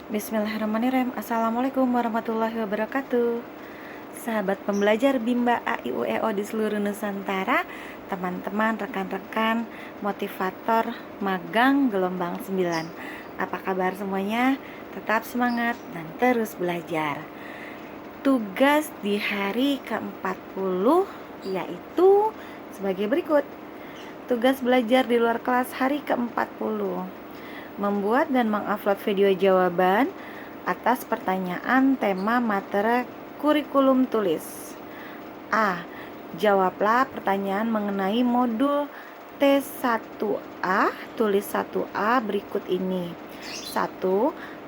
Bismillahirrahmanirrahim. Assalamualaikum warahmatullahi wabarakatuh. Sahabat pembelajar Bimba A, I, U, E, O di seluruh Nusantara, teman-teman, rekan-rekan, motivator, magang gelombang 9. Apa kabar semuanya? Tetap semangat dan terus belajar. Tugas di hari ke-40 yaitu sebagai berikut. Tugas belajar di luar kelas hari ke-40. Membuat dan mengupload video jawaban atas pertanyaan tema materi kurikulum tulis. A. Jawablah pertanyaan mengenai modul T1A, tulis 1A berikut ini. 1.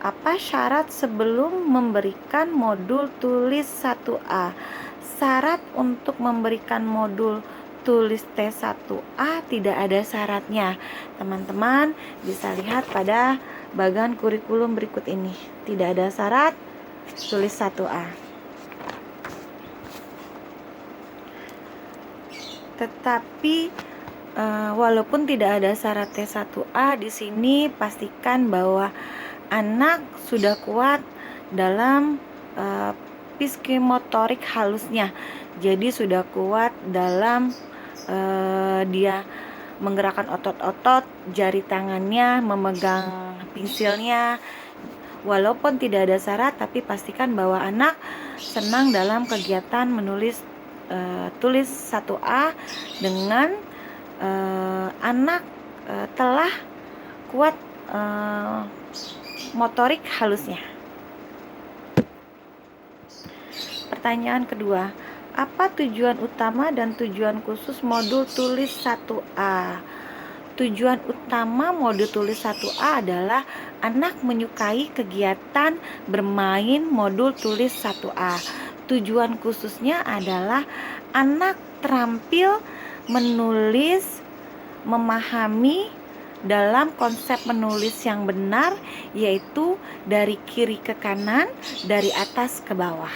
Apa syarat sebelum memberikan modul tulis 1A? Syarat untuk memberikan modul tulis T1A tidak ada syaratnya. Teman-teman bisa lihat pada bagian kurikulum berikut ini. Tidak ada syarat tulis 1A. Tetapi walaupun tidak ada syarat T1A, di sini pastikan bahwa anak sudah kuat dalam psikomotorik halusnya. Jadi sudah kuat dalam dia menggerakkan otot-otot jari tangannya, memegang pensilnya. Walaupun tidak ada syarat, tapi pastikan bahwa anak senang dalam kegiatan menulis tulis 1A dengan anak telah kuat motorik halusnya. Pertanyaan kedua, apa tujuan utama dan tujuan khusus modul tulis 1A? Tujuan utama modul tulis 1A adalah anak menyukai kegiatan bermain modul tulis 1A. Tujuan khususnya adalah anak terampil menulis, memahami dalam konsep menulis yang benar, yaitu dari kiri ke kanan, dari atas ke bawah.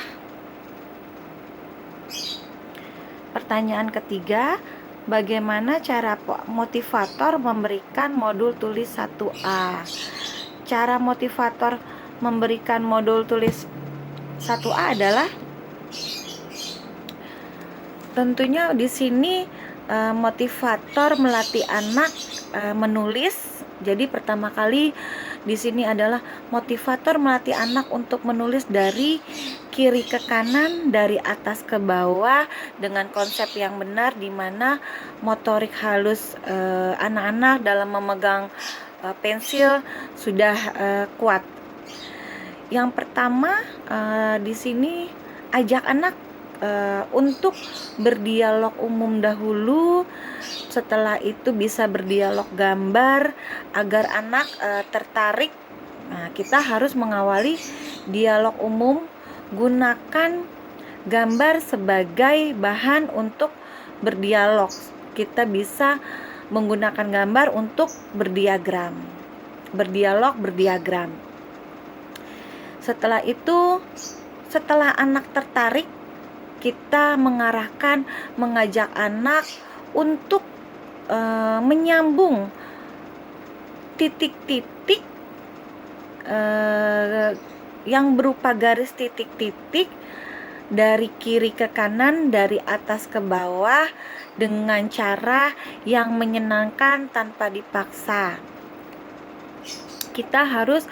Pertanyaan ketiga, bagaimana cara motivator memberikan modul tulis 1A? Cara motivator memberikan modul tulis 1A adalah tentunya di sini motivator melatih anak menulis. Jadi pertama kali di sini adalah motivator melatih anak untuk menulis dari kiri ke kanan, dari atas ke bawah dengan konsep yang benar, di mana motorik halus anak-anak dalam memegang pensil sudah kuat. Yang pertama di sini ajak anak untuk berdialog umum dahulu, setelah itu bisa berdialog gambar agar anak tertarik. Nah, kita harus mengawali dialog umum, gunakan gambar sebagai bahan untuk berdialog. Kita bisa menggunakan gambar untuk berdiagram, berdiagram. Setelah itu, setelah anak tertarik, kita mengajak anak untuk menyambung titik-titik yang berupa garis titik-titik dari kiri ke kanan, dari atas ke bawah dengan cara yang menyenangkan tanpa dipaksa. Kita harus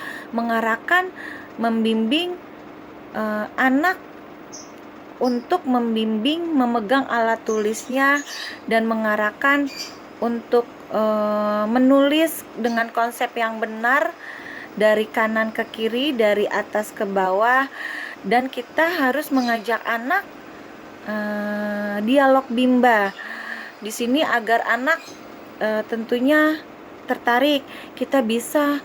membimbing anak untuk memegang alat tulisnya dan mengarahkan untuk menulis dengan konsep yang benar dari kanan ke kiri, dari atas ke bawah, dan kita harus mengajak anak dialog bimba di sini agar anak tentunya tertarik. Kita bisa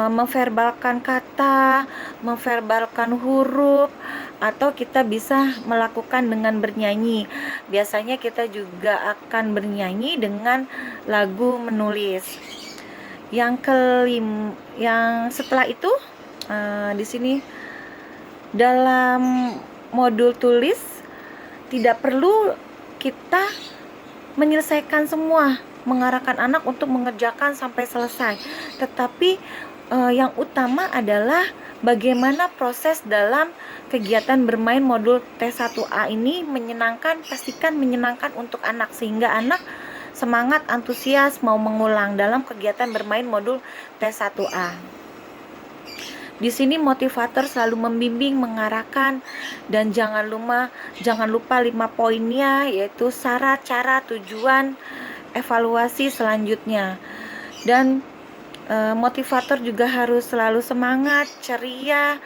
memverbalkan kata, memverbalkan huruf, atau kita bisa melakukan dengan bernyanyi. Biasanya kita juga akan bernyanyi dengan lagu menulis. Yang setelah itu di sini dalam modul tulis tidak perlu kita menyelesaikan semua, mengarahkan anak untuk mengerjakan sampai selesai, tetapi Yang utama adalah bagaimana proses dalam kegiatan bermain modul T1A ini menyenangkan, pastikan menyenangkan untuk anak sehingga anak semangat, antusias mau mengulang dalam kegiatan bermain modul T1A. Di sini motivator selalu membimbing, mengarahkan, dan jangan lupa 5 poinnya, yaitu syarat, cara, tujuan, evaluasi selanjutnya. Dan motivator juga harus selalu semangat, ceria,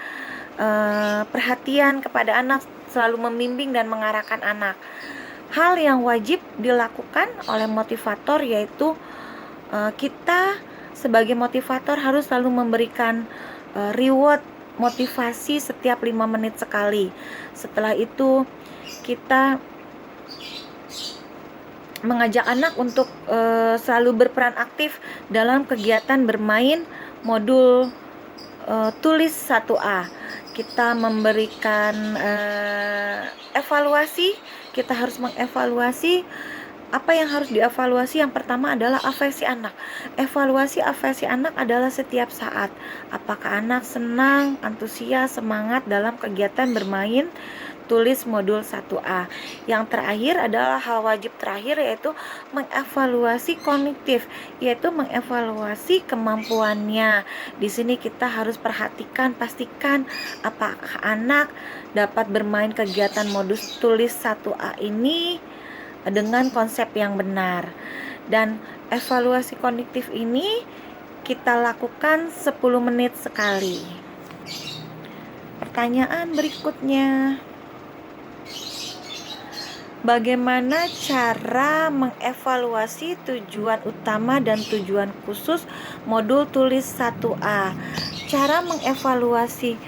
perhatian kepada anak, selalu membimbing dan mengarahkan anak. Hal yang wajib dilakukan oleh motivator yaitu kita sebagai motivator harus selalu memberikan reward motivasi setiap 5 menit sekali. Setelah itu kita mengajak anak untuk selalu berperan aktif dalam kegiatan bermain modul tulis 1A. Kita memberikan evaluasi, kita harus mengevaluasi apa yang harus dievaluasi. Yang pertama adalah afeksi anak. Evaluasi afeksi anak adalah setiap saat. Apakah anak senang, antusias, semangat dalam kegiatan bermain tulis modul 1A. Yang terakhir adalah hal wajib terakhir, yaitu mengevaluasi kognitif, yaitu mengevaluasi kemampuannya. Di sini kita harus perhatikan, pastikan apakah anak dapat bermain kegiatan modul tulis 1A ini dengan konsep yang benar. Dan evaluasi kognitif ini kita lakukan 10 menit sekali. Pertanyaan berikutnya, bagaimana cara mengevaluasi tujuan utama dan tujuan khusus modul tulis 1A? Cara mengevaluasi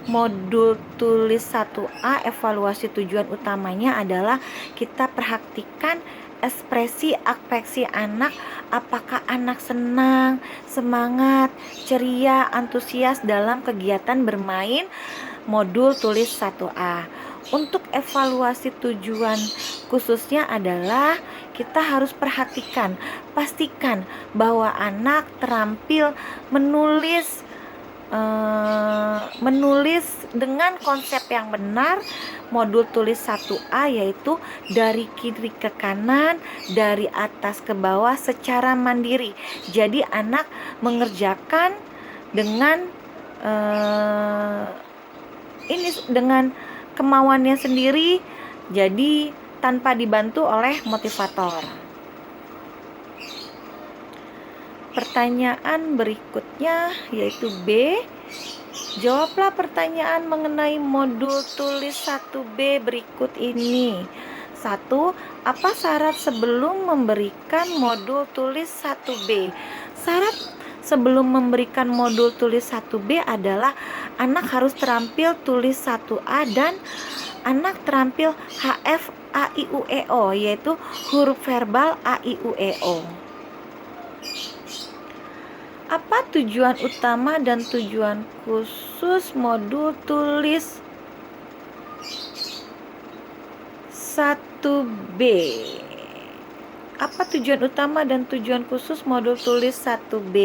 modul tulis 1A, evaluasi tujuan utamanya adalah kita perhatikan ekspresi afeksi anak. Apakah anak senang, semangat, ceria, antusias dalam kegiatan bermain modul tulis 1A. Untuk evaluasi tujuan khususnya adalah kita harus perhatikan, pastikan bahwa anak terampil menulis dengan konsep yang benar modul tulis 1A, yaitu dari kiri ke kanan, dari atas ke bawah secara mandiri. Jadi anak mengerjakan dengan dengan kemauannya sendiri, jadi tanpa dibantu oleh motivator. Pertanyaan berikutnya yaitu B. Jawablah pertanyaan mengenai modul tulis 1B berikut ini. 1. Apa syarat sebelum memberikan modul tulis 1B? Syarat sebelum memberikan modul tulis 1B adalah anak harus terampil tulis 1A dan anak terampil HF A I U E O, yaitu huruf verbal A I U E O. Apa tujuan utama dan tujuan khusus modul tulis 1B? Apa tujuan utama dan tujuan khusus modul tulis 1B?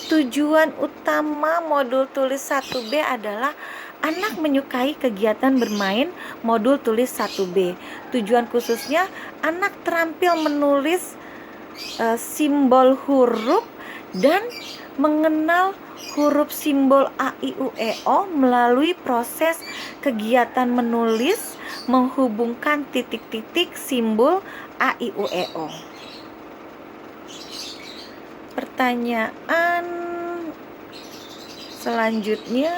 Tujuan utama modul tulis 1B adalah anak menyukai kegiatan bermain modul tulis 1B. Tujuan khususnya anak terampil menulis simbol huruf dan mengenal huruf simbol A I U E O melalui proses kegiatan menulis menghubungkan titik-titik simbol A I U E O. Pertanyaan selanjutnya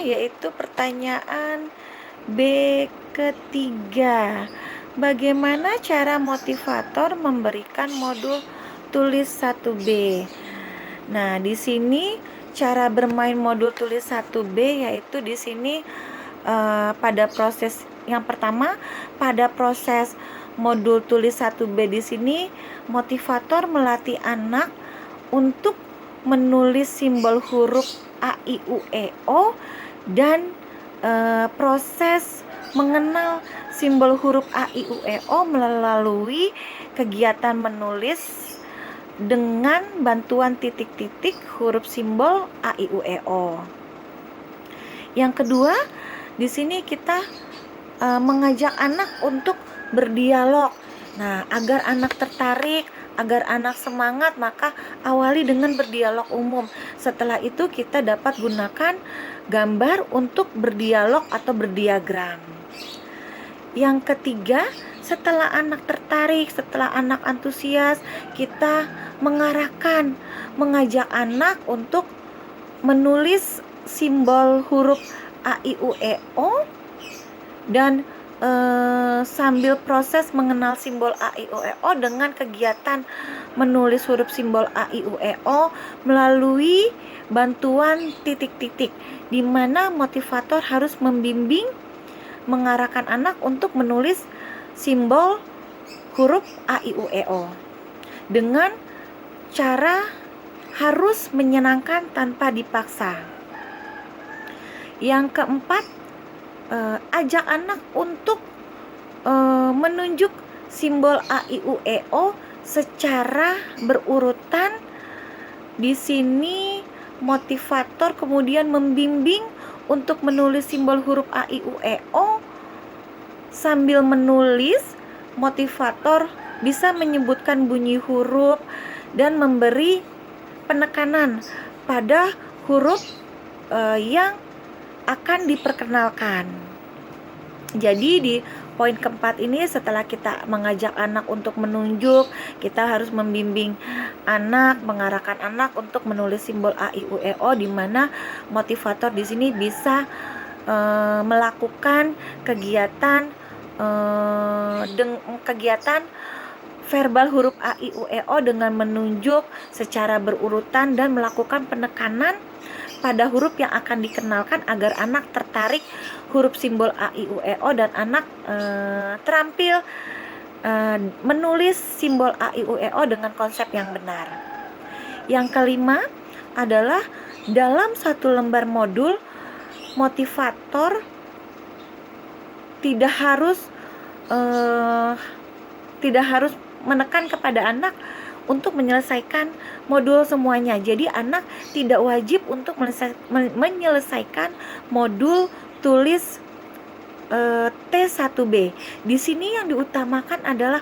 yaitu pertanyaan B ketiga. Bagaimana cara motivator memberikan modul tulis 1B? Nah, di sini cara bermain modul tulis 1B yaitu di sini pada proses yang pertama, pada proses modul tulis 1B di sini motivator melatih anak untuk menulis simbol huruf A I U E O dan proses mengenal simbol huruf A I U E O melalui kegiatan menulis dengan bantuan titik-titik huruf simbol A, I, U, E, O. Yang kedua, di sini kita mengajak anak untuk berdialog. Nah, agar anak tertarik, agar anak semangat, maka awali dengan berdialog umum. Setelah itu kita dapat gunakan gambar untuk berdialog atau berdiagram. Yang ketiga, setelah anak tertarik, setelah anak antusias, kita mengajak anak untuk menulis simbol huruf A, I, U, E, O, dan sambil proses mengenal simbol A, I, U, E, O dengan kegiatan menulis huruf simbol A, I, U, E, O melalui bantuan titik-titik, di mana motivator harus membimbing, mengarahkan anak untuk menulis simbol huruf A, I, U, E, O dengan cara harus menyenangkan tanpa dipaksa. Yang keempat, ajak anak untuk menunjuk simbol A, I, U, E, O secara berurutan. Di sini motivator kemudian membimbing untuk menulis simbol huruf A, I, U, E, O. Sambil menulis, motivator bisa menyebutkan bunyi huruf dan memberi penekanan pada huruf yang akan diperkenalkan. Jadi di poin keempat ini, setelah kita mengajak anak untuk menunjuk, kita harus membimbing anak, mengarahkan anak untuk menulis simbol A, I, U, E, O, di mana motivator di sini bisa melakukan kegiatan verbal huruf A, I, U, E, O dengan menunjuk secara berurutan dan melakukan penekanan pada huruf yang akan dikenalkan agar anak tertarik huruf simbol A, I, U, E, O, dan anak terampil menulis simbol A, I, U, E, O dengan konsep yang benar. Yang kelima adalah dalam satu lembar modul, motivator tidak harus menekan kepada anak untuk menyelesaikan modul semuanya. Jadi anak tidak wajib untuk menyelesaikan modul tulis T1B. Di sini yang diutamakan adalah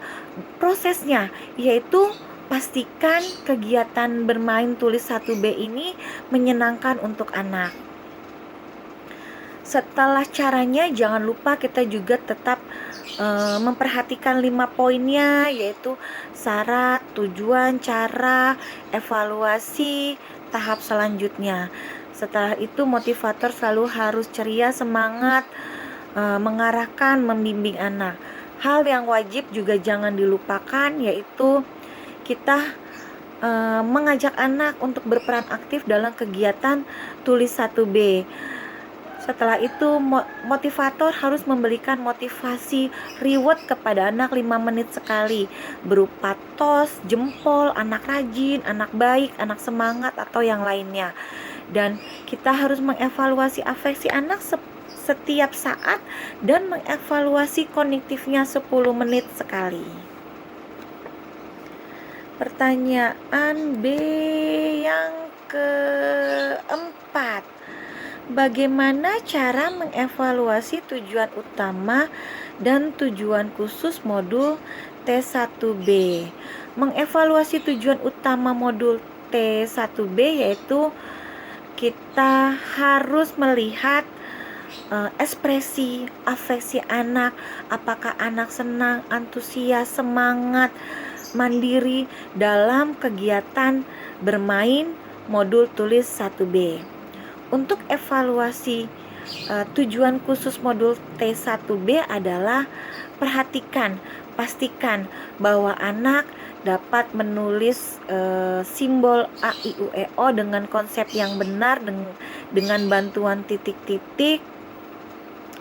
prosesnya, yaitu pastikan kegiatan bermain tulis 1B ini menyenangkan untuk anak. Setelah caranya, jangan lupa kita juga tetap memperhatikan 5 poinnya, yaitu syarat, tujuan, cara, evaluasi, tahap selanjutnya. Setelah itu motivator selalu harus ceria, semangat, mengarahkan, membimbing anak. Hal yang wajib juga jangan dilupakan, yaitu kita mengajak anak untuk berperan aktif dalam kegiatan tulis 1B. Setelah itu motivator harus memberikan motivasi reward kepada anak 5 menit sekali, berupa tos, jempol, anak rajin, anak baik, anak semangat, atau yang lainnya. Dan kita harus mengevaluasi afeksi anak setiap saat dan mengevaluasi kognitifnya 10 menit sekali. Pertanyaan B yang keempat. Bagaimana cara mengevaluasi tujuan utama dan tujuan khusus modul T1B? Mengevaluasi tujuan utama modul T1B yaitu kita harus melihat ekspresi, afeksi anak, apakah anak senang, antusias, semangat, mandiri dalam kegiatan bermain modul tulis 1B. Untuk evaluasi tujuan khusus modul T1B adalah pastikan bahwa anak dapat menulis simbol A, I, U, E, O dengan konsep yang benar dengan bantuan titik-titik,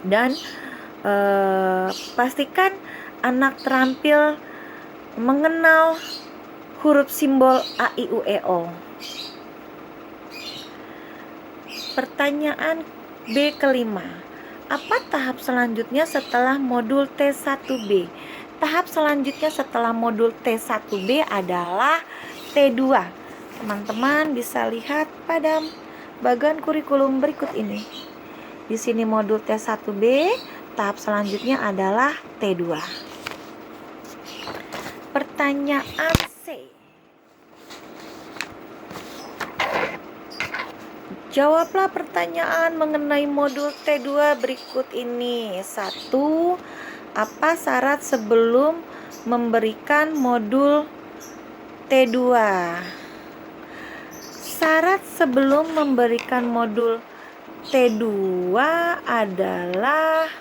dan pastikan anak terampil mengenal huruf simbol A, I, U, E, O. Pertanyaan B kelima. Apa tahap selanjutnya setelah modul T1B? Tahap selanjutnya setelah modul T1B adalah T2. Teman-teman bisa lihat pada bagian kurikulum berikut ini. Di sini modul T1B, tahap selanjutnya adalah T2. Pertanyaan C. Jawablah pertanyaan mengenai modul T2 berikut ini. 1. Apa syarat sebelum memberikan modul T2? Syarat sebelum memberikan modul T2 adalah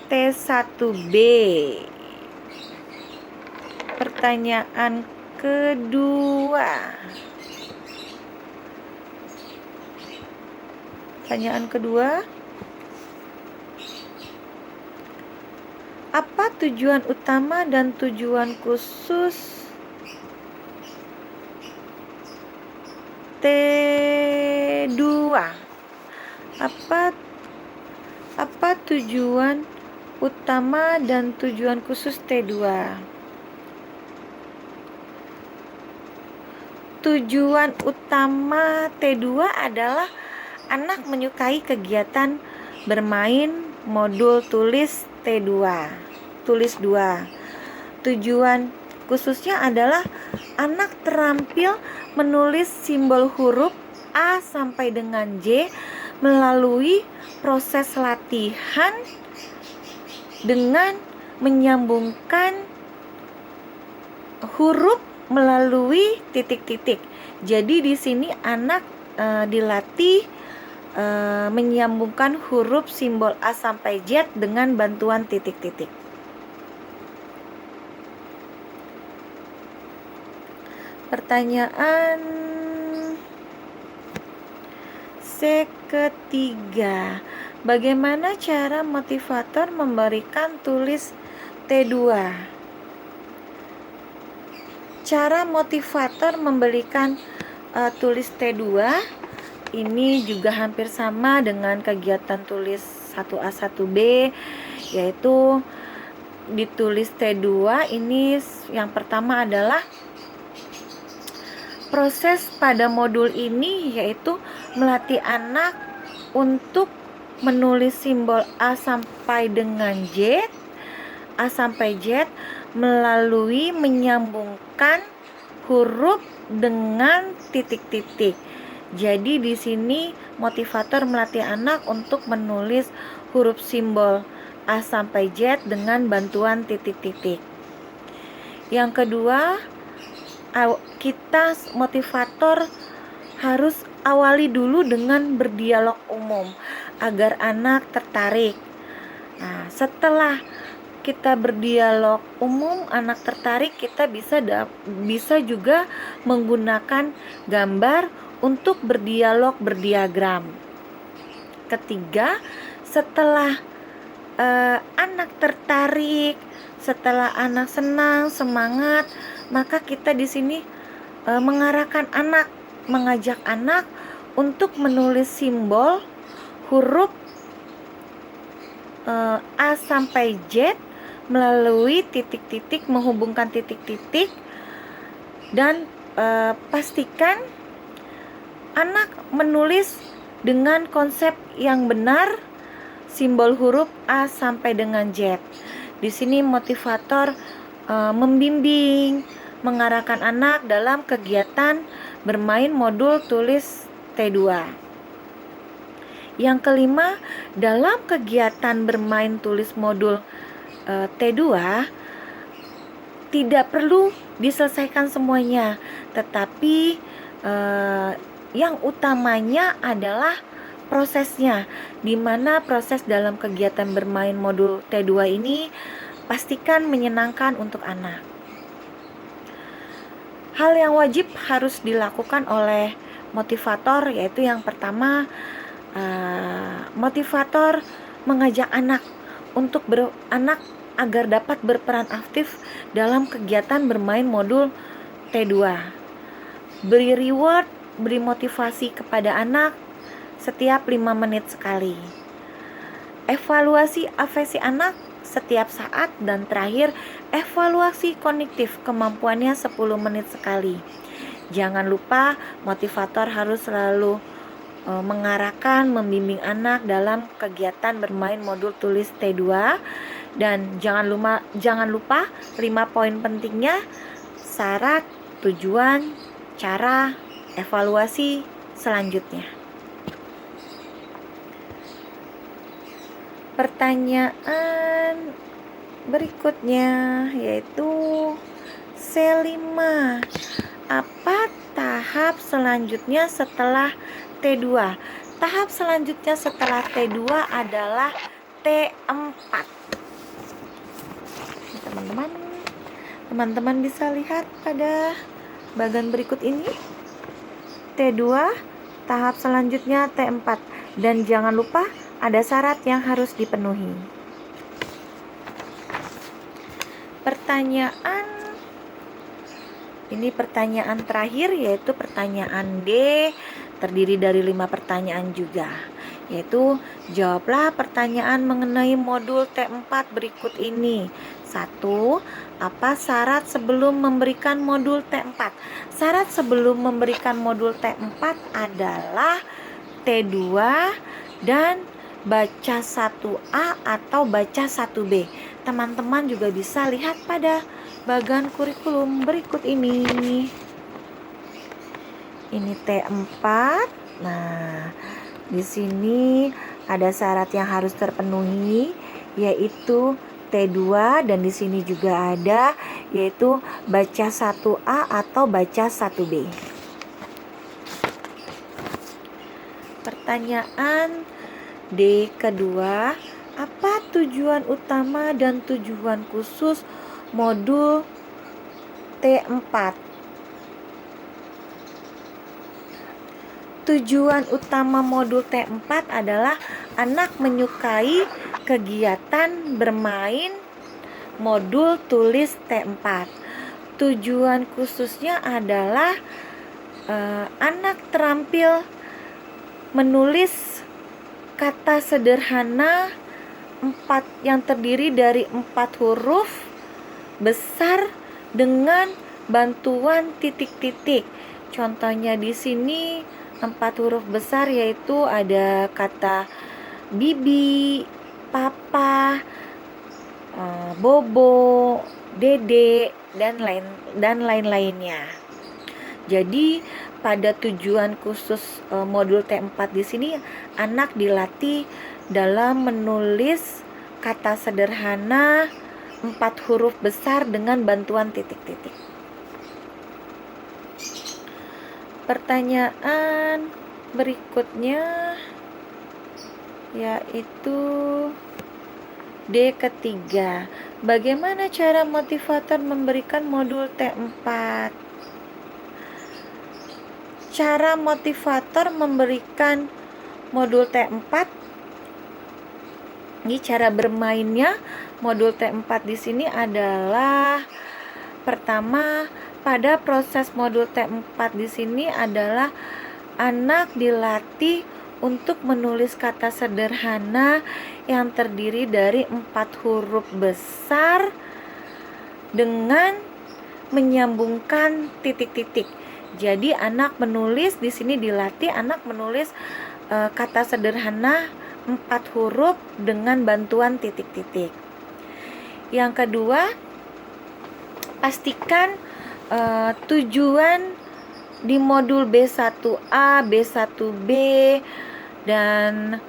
T1B. Pertanyaan kedua. Apa tujuan utama dan tujuan khusus T2? Apa tujuan utama dan tujuan khusus T2? Tujuan utama T2 adalah anak menyukai kegiatan bermain modul tulis T2. Tulis 2. Tujuan khususnya adalah anak terampil menulis simbol huruf A sampai dengan J melalui proses latihan dengan menyambungkan huruf melalui titik-titik. Jadi di sini anak dilatih menyambungkan huruf simbol A sampai Z dengan bantuan titik-titik. Pertanyaan C ketiga. Bagaimana cara motivator memberikan tulis T2? Cara motivator memberikan tulis T2 ini juga hampir sama dengan kegiatan tulis 1A 1B, yaitu ditulis T2 ini yang pertama adalah proses pada modul ini yaitu melatih anak untuk menulis simbol A sampai dengan Z, A sampai Z melalui menyambungkan huruf dengan titik-titik. Jadi di sini motivator melatih anak untuk menulis huruf simbol A sampai Z dengan bantuan titik-titik. Yang kedua, kita motivator harus awali dulu dengan berdialog umum agar anak tertarik. Nah, setelah kita berdialog umum, anak tertarik, kita bisa juga menggunakan gambar untuk berdialog berdiagram. Ketiga, setelah anak tertarik, setelah anak senang, semangat, maka kita di sini mengarahkan anak, mengajak anak untuk menulis simbol huruf A sampai Z melalui titik-titik, menghubungkan titik-titik, dan pastikan anak menulis dengan konsep yang benar simbol huruf A sampai dengan Z. Di sini motivator membimbing, mengarahkan anak dalam kegiatan bermain modul tulis T2. Yang kelima, dalam kegiatan bermain tulis modul T2 tidak perlu diselesaikan semuanya, tetapi yang utamanya adalah prosesnya, di mana proses dalam kegiatan bermain modul T2 ini pastikan menyenangkan untuk anak. Hal yang wajib harus dilakukan oleh motivator yaitu yang pertama, motivator mengajak anak agar dapat berperan aktif dalam kegiatan bermain modul T2. Beri reward, beri motivasi kepada anak setiap 5 menit sekali. Evaluasi afesi anak setiap saat, dan terakhir evaluasi kognitif kemampuannya 10 menit sekali. Jangan lupa motivator harus selalu mengarahkan, membimbing anak dalam kegiatan bermain modul tulis T2. Dan jangan lupa 5 poin pentingnya: syarat, tujuan, cara, evaluasi selanjutnya. Pertanyaan berikutnya yaitu C5. Apa tahap selanjutnya setelah T2? Tahap selanjutnya setelah T2 adalah T4. Teman-teman bisa lihat pada bagian berikut ini. T2, tahap selanjutnya T4. Dan jangan lupa ada syarat yang harus dipenuhi. Pertanyaan terakhir yaitu pertanyaan D, terdiri dari 5 pertanyaan juga, yaitu jawablah pertanyaan mengenai modul T4 berikut ini. 1. Apa syarat sebelum memberikan modul T4? Syarat sebelum memberikan modul T4 adalah T2 dan baca 1A atau baca 1B. Teman-teman juga bisa lihat pada bagian kurikulum berikut ini. Ini T4. Nah, di sini ada syarat yang harus terpenuhi, yaitu T2, dan di sini juga ada yaitu baca 1A atau baca 1B. Pertanyaan D kedua, apa tujuan utama dan tujuan khusus modul T4? Tujuan utama modul T4 adalah anak menyukai kegiatan bermain modul tulis T4. Tujuan khususnya adalah anak terampil menulis kata sederhana yang terdiri dari 4 huruf besar dengan bantuan titik-titik. Contohnya di sini 4 huruf besar yaitu ada kata bibi, papa, bobo, dede, dan lain-lainnya. Jadi pada tujuan khusus modul T4 di sini anak dilatih dalam menulis kata sederhana 4 huruf besar dengan bantuan titik-titik. Pertanyaan berikutnya yaitu D ketiga. Bagaimana cara motivator memberikan modul T4? Cara motivator memberikan modul T4, ini cara bermainnya modul T4 di sini adalah pertama, pada proses modul T4 di sini adalah anak dilatih untuk menulis kata sederhana yang terdiri dari 4 huruf besar dengan menyambungkan titik-titik. Jadi anak menulis di sini dilatih anak menulis kata sederhana 4 huruf dengan bantuan titik-titik. Yang kedua, pastikan tujuan di modul B1A, B1B, dan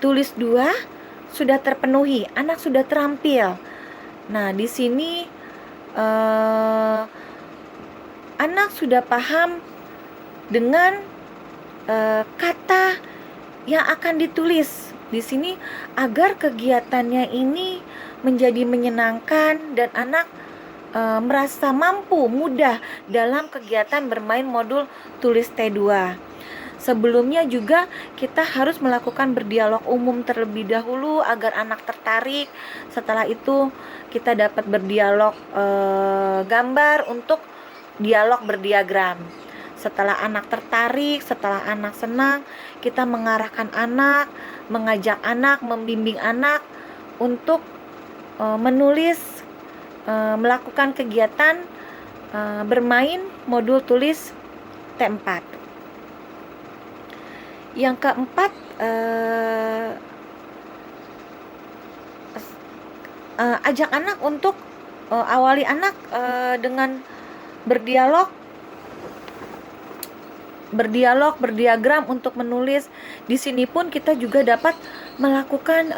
tulis 2 sudah terpenuhi, anak sudah terampil. Nah, di sini anak sudah paham dengan kata yang akan ditulis di sini agar kegiatannya ini menjadi menyenangkan dan anak merasa mampu mudah dalam kegiatan bermain modul tulis T2. Sebelumnya juga kita harus melakukan berdialog umum terlebih dahulu agar anak tertarik. Setelah itu kita dapat berdialog gambar untuk dialog berdiagram. Setelah anak tertarik, setelah anak senang, kita mengarahkan anak, mengajak anak, membimbing anak untuk menulis, melakukan kegiatan bermain modul tulis T4. Yang keempat, ajak anak untuk awali anak dengan berdiagram untuk menulis. Di sini pun kita juga dapat melakukan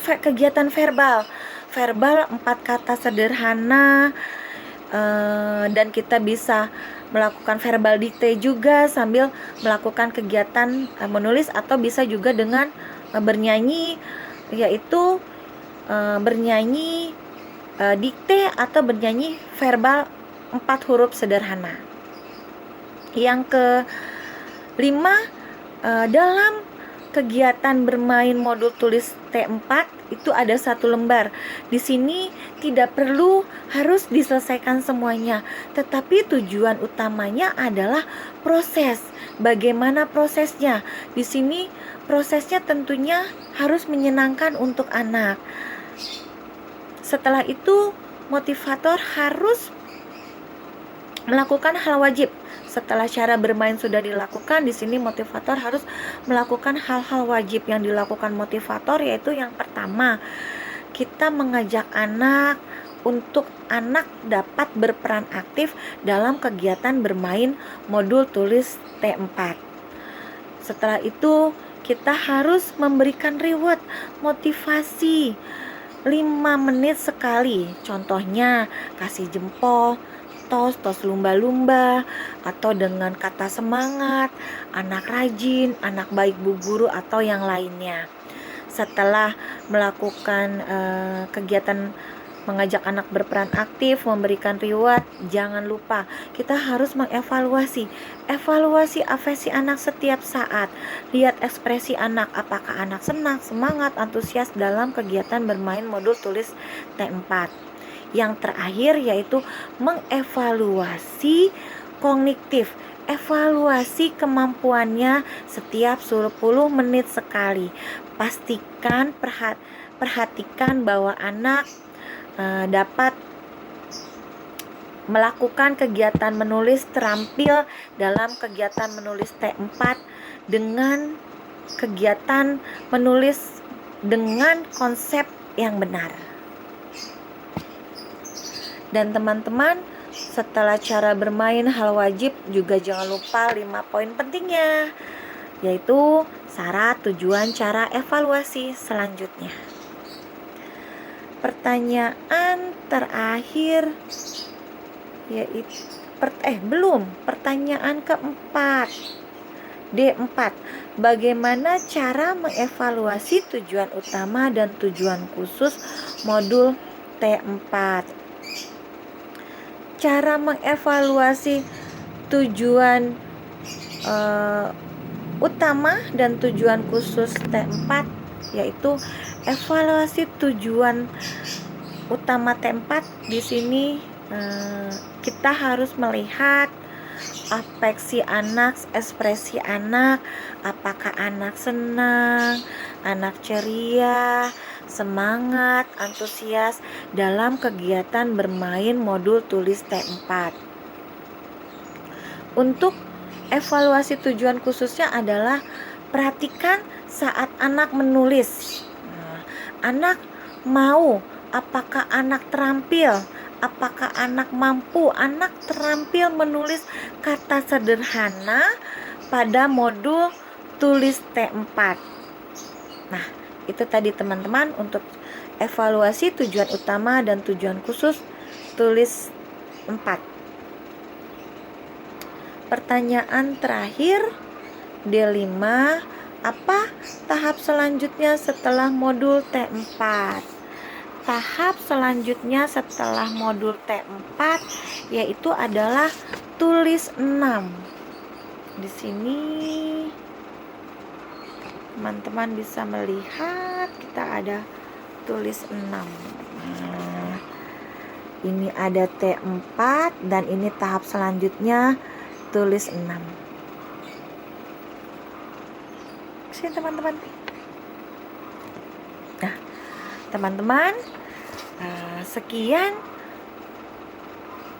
kegiatan verbal 4 kata sederhana, dan kita bisa melakukan verbal dikte juga sambil melakukan kegiatan menulis, atau bisa juga dengan bernyanyi, yaitu bernyanyi dikte atau bernyanyi verbal 4 huruf sederhana. Yang kelima, dalam kegiatan bermain modul tulis T4 itu ada 1 lembar. Di sini tidak perlu harus diselesaikan semuanya, tetapi tujuan utamanya adalah proses. Bagaimana prosesnya? Di sini prosesnya tentunya harus menyenangkan untuk anak. Setelah itu, motivator harus melakukan hal wajib. Setelah cara bermain sudah dilakukan, di sini motivator harus melakukan hal-hal wajib yang dilakukan motivator, yaitu yang pertama, kita mengajak anak untuk anak dapat berperan aktif dalam kegiatan bermain modul tulis T4. Setelah itu, kita harus memberikan reward, motivasi 5 menit sekali. Contohnya, kasih jempol, tos lumba-lumba, atau dengan kata semangat, anak rajin, anak baik bu guru, atau yang lainnya. Setelah melakukan kegiatan mengajak anak berperan aktif, memberikan reward, jangan lupa kita harus mengevaluasi afesi anak setiap saat. Lihat ekspresi anak, apakah anak senang, semangat, antusias dalam kegiatan bermain modul tulis T4. Yang terakhir yaitu mengevaluasi kognitif, evaluasi kemampuannya setiap 10 menit sekali. Pastikan perhatikan bahwa anak dapat melakukan kegiatan menulis terampil dalam kegiatan menulis T4 dengan kegiatan menulis dengan konsep yang benar. Dan teman-teman, setelah cara bermain hal wajib juga jangan lupa 5 poin pentingnya, yaitu syarat, tujuan, cara, evaluasi selanjutnya. Pertanyaan terakhir yaitu pertanyaan keempat, D4. Bagaimana cara mengevaluasi tujuan utama dan tujuan khusus modul T4? Cara mengevaluasi tujuan utama dan tujuan khusus T4 yaitu evaluasi tujuan utama T4. Di sini kita harus melihat afeksi anak, ekspresi anak, apakah anak senang, anak ceria, semangat, antusias dalam kegiatan bermain modul tulis T4. Untuk evaluasi tujuan khususnya adalah perhatikan saat anak menulis. Anak mau, apakah anak terampil, apakah anak mampu, anak terampil menulis kata sederhana pada modul tulis T4. Nah, itu tadi teman-teman untuk evaluasi tujuan utama dan tujuan khusus tulis 4. Pertanyaan terakhir, D5. Apa tahap selanjutnya setelah modul T4? Tahap selanjutnya setelah modul T4 yaitu adalah tulis 6. Di sini teman-teman bisa melihat kita ada tulis 6. Nah, ini ada T4 dan ini tahap selanjutnya tulis 6. Sini teman-teman. Nah, teman-teman, Sekian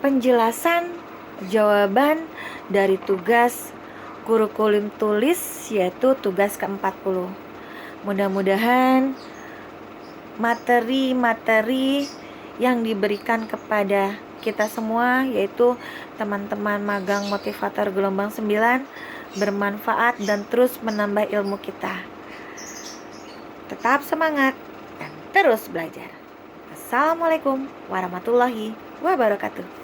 penjelasan jawaban dari tugas kurikulum tulis, yaitu tugas ke-40. Mudah-mudahan materi-materi yang diberikan kepada kita semua, yaitu teman-teman magang motivator gelombang 9, bermanfaat dan terus menambah ilmu kita. Tetap semangat dan terus belajar. Assalamualaikum warahmatullahi wabarakatuh.